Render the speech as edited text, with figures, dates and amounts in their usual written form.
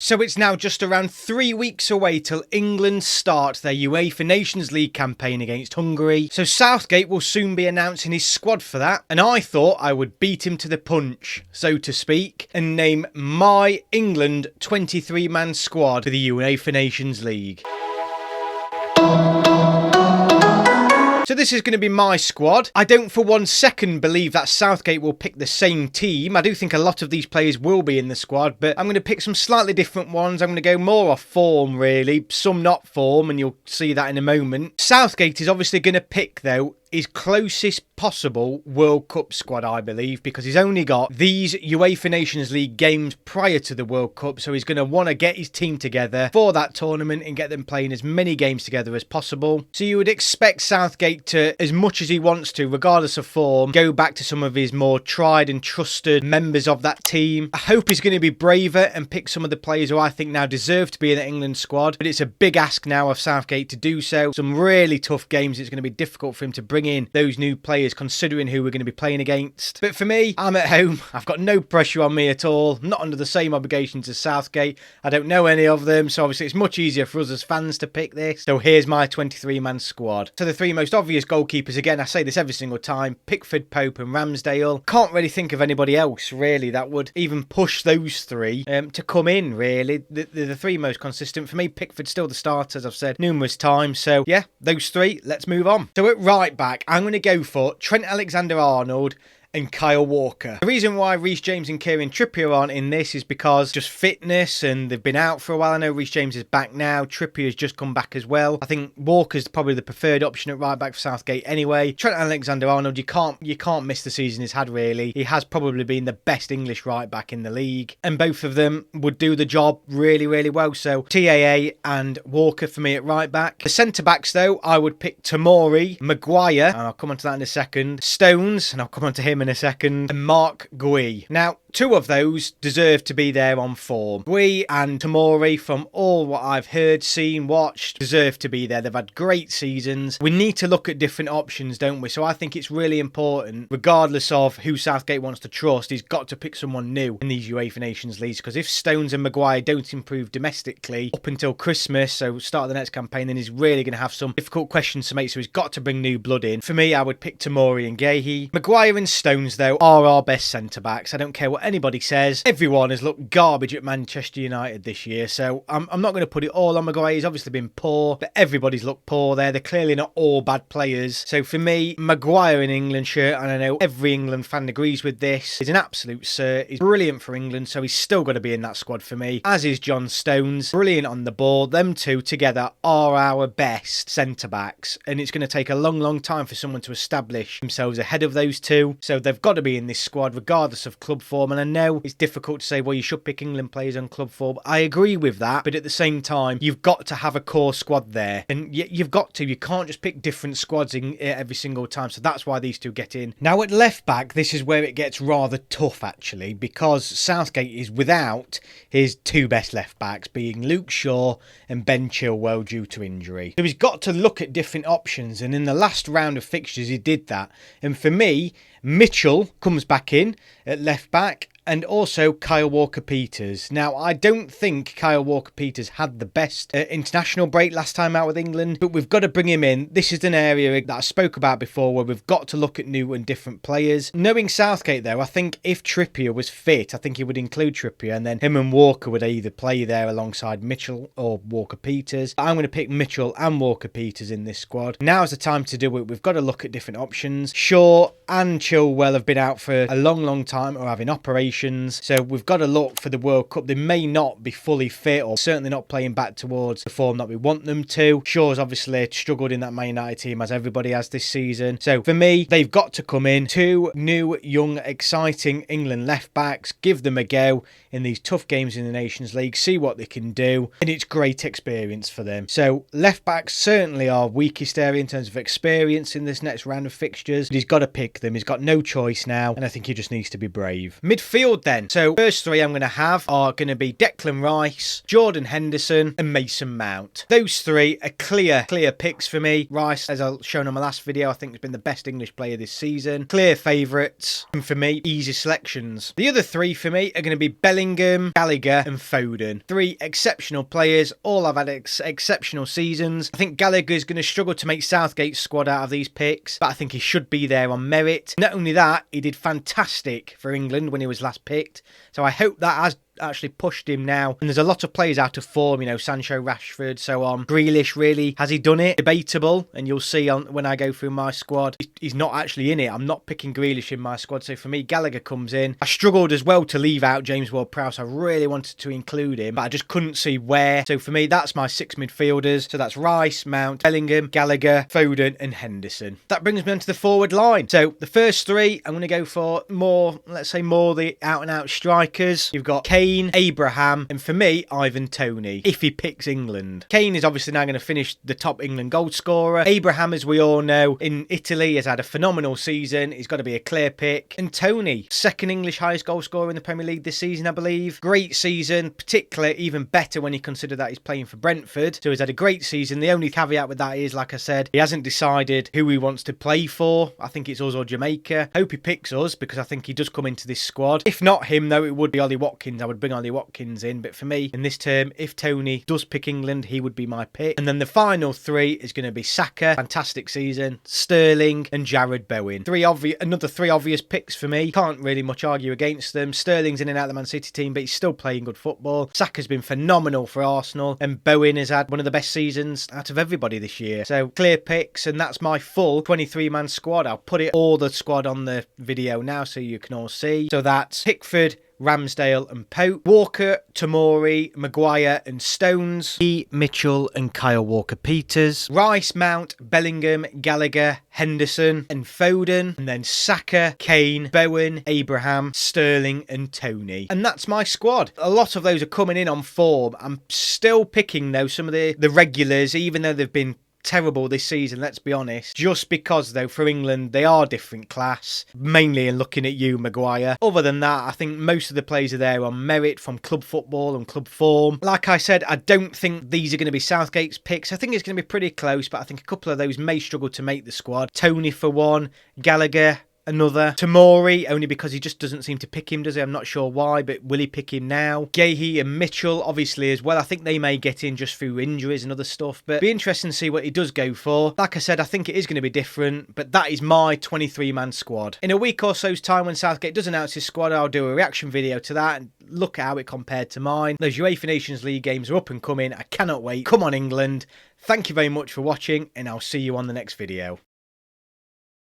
So it's now just around 3 weeks away till England start their UEFA Nations League campaign against Hungary. So Southgate will soon be announcing his squad for that. And I thought I would beat him to the punch, so to speak, and name my England 23-man squad for the UEFA Nations League. So this is going to be my squad. I don't for 1 second believe that Southgate will pick the same team. I do think a lot of these players will be in the squad, but I'm going to pick some slightly different ones. I'm going to go more off form, really. Some not form, and you'll see that in a moment. Southgate is obviously going to pick, though, his closest possible World Cup squad, I believe, because he's only got these UEFA Nations League games prior to the World Cup, so he's going to want to get his team together for that tournament and get them playing as many games together as possible. So you would expect Southgate to, as much as he wants to, regardless of form, go back to some of his more tried and trusted members of that team. I hope he's going to be braver and pick some of the players who I think now deserve to be in the England squad, but it's a big ask now of Southgate to do so. Some really tough games. It's going to be difficult for him to bring in those new players considering who we're going to be playing against. But for me, I'm at home. I've got no pressure on me at all. I'm not under the same obligations as Southgate. I don't know any of them, so obviously it's much easier for us as fans to pick this. So here's my 23-man squad. So the three most obvious goalkeepers, again, I say this every single time, Pickford, Pope and Ramsdale. Can't really think of anybody else, really, that would even push those three to come in, really. They're the three most consistent. For me, Pickford's still the starter, as I've said numerous times. So yeah, those three, let's move on. So at right back, I'm going to go for Trent Alexander-Arnold and Kyle Walker. The reason why Reece James and Kieran Trippier aren't in this is because just fitness, and they've been out for a while. I know Reece James is back now. Trippier's just come back as well. I think Walker's probably the preferred option at right back for Southgate anyway. Trent Alexander-Arnold, you can't miss the season he's had, really. He has probably been the best English right back in the league, and both of them would do the job really, really well. So TAA and Walker for me at right back. The centre backs, though, I would pick Tomori, Maguire, and I'll come on to that in a second, Stones, and I'll come on to him in a second, and Mark Gui. Now, two of those deserve to be there on form. Gui and Tomori, from all what I've heard, seen, watched, deserve to be there. They've had great seasons. We need to look at different options, don't we? So I think it's really important, regardless of who Southgate wants to trust, he's got to pick someone new in these UEFA Nations Leagues, because if Stones and Maguire don't improve domestically up until Christmas, so start of the next campaign, then he's really going to have some difficult questions to make, so he's got to bring new blood in. For me, I would pick Tomori and Guehi. Maguire and Stones, though, are our best centre-backs. I don't care what anybody says. Everyone has looked garbage at Manchester United this year, so I'm not going to put it all on Maguire. He's obviously been poor, but everybody's looked poor there. They're clearly not all bad players. So for me, Maguire in England shirt, and I know every England fan agrees with this, is an absolute cert. He's brilliant for England, so he's still got to be in that squad for me, as is John Stones. Brilliant on the ball. Them two together are our best centre-backs, and it's going to take a long, long time for someone to establish themselves ahead of those two. So they've got to be in this squad regardless of club form, and I know it's difficult to say, well, you should pick England players on club form. I agree with that, but at the same time, you've got to have a core squad there, and you've got to. You can't just pick different squads in every single time, so that's why these two get in. Now at left back, this is where it gets rather tough, actually, because Southgate is without his two best left backs, being Luke Shaw and Ben Chilwell, due to injury. So he's got to look at different options, and in the last round of fixtures, he did that. And for me, Mitchell comes back in at left back, and also Kyle Walker-Peters. Now, I don't think Kyle Walker-Peters had the best international break last time out with England, but we've got to bring him in. This is an area that I spoke about before where we've got to look at new and different players. Knowing Southgate, though, I think if Trippier was fit, I think he would include Trippier, and then him and Walker would either play there alongside Mitchell or Walker-Peters. I'm going to pick Mitchell and Walker-Peters in this squad. Now's the time to do it. We've got to look at different options. Shaw and Chilwell have been out for a long, long time, or having operations. So we've got to look for the World Cup. They may not be fully fit, or certainly not playing back towards the form that we want them to. Shaw's obviously struggled in that Man United team, as everybody has this season. So for me, they've got to come in. Two new, young, exciting England left backs. Give them a go in these tough games in the Nations League. See what they can do. And it's great experience for them. So left backs certainly our weakest area in terms of experience in this next round of fixtures. But he's got to pick them. He's got no choice now. And I think he just needs to be brave. Midfield midfield then. So first three I'm going to have are going to be Declan Rice, Jordan Henderson and Mason Mount. Those three are clear picks for me. Rice, as I've shown on my last video, I think has been the best English player this season. Clear favourites, and for me, easy selections. The other three for me are going to be Bellingham, Gallagher and Foden. Three exceptional players, all have had exceptional seasons. I think Gallagher is going to struggle to make Southgate's squad out of these picks, but I think he should be there on merit. Not only that, he did fantastic for England when he was last picked, so I hope that has actually pushed him now. And there's a lot of players out of form, you know, Sancho, Rashford, so on. Grealish, really, has he done it? Debatable, and you'll see on when I go through my squad, he's not actually in it. I'm not picking Grealish in my squad, so for me, Gallagher comes in. I struggled as well to leave out James Ward-Prowse. I really wanted to include him, but I just couldn't see where. So for me, that's my six midfielders. So that's Rice, Mount, Bellingham, Gallagher, Foden and Henderson. That brings me on to the forward line. So the first three, I'm going to go for more, let's say more the out-and-out strikers. You've got Kane, Abraham, and for me, Ivan Toney, if he picks England. Kane is obviously now going to finish the top England goal scorer. Abraham, as we all know, in Italy has had a phenomenal season. He's got to be a clear pick. And Toney, second English highest goal scorer in the Premier League this season, I believe. Great season, particularly even better when you consider that he's playing for Brentford. So he's had a great season. The only caveat with that is, like I said, he hasn't decided who he wants to play for. I think it's us or Jamaica. Hope he picks us, because I think he does come into this squad. If not him, though, it would be Ollie Watkins. I would bring Ollie Watkins in, but for me, in this term, if Toney does pick England, he would be my pick. And then the final three is going to be Saka, fantastic season, Sterling and Jared Bowen. Another three obvious picks for me. Can't really much argue against them. Sterling's in and out of the Man City team, but he's still playing good football. Saka's been phenomenal for Arsenal, and Bowen has had one of the best seasons out of everybody this year. So clear picks, and that's my full 23-man squad. I'll put all the squad on the video now so you can all see. So that's Pickford, Ramsdale and Pope, Walker, Tomori, Maguire and Stones, Mitchell and Kyle Walker-Peters, Rice, Mount, Bellingham, Gallagher, Henderson and Foden, and then Saka, Kane, Bowen, Abraham, Sterling and Toney. And that's my squad. A lot of those are coming in on form. I'm still picking, though, some of the regulars, even though they've been terrible this season, let's be honest, just because though for England they are different class, mainly in looking at you, Maguire. Other than that, I think most of the players are there on merit from club football and club form. Like I said, I don't think these are going to be Southgate's picks. I think it's going to be pretty close, but I think a couple of those may struggle to make the squad. Toney for one, Gallagher another, Tomori, only because he just doesn't seem to pick him, does he? I'm not sure why, but will he pick him now? Gahey and Mitchell, obviously, as well. I think they may get in just through injuries and other stuff, but it'll be interesting to see what he does go for. Like I said, I think it is going to be different, but that is my 23-man squad. In a week or so's time, when Southgate does announce his squad, I'll do a reaction video to that and look at how it compared to mine. Those UEFA Nations League games are up and coming. I cannot wait. Come on, England. Thank you very much for watching, and I'll see you on the next video.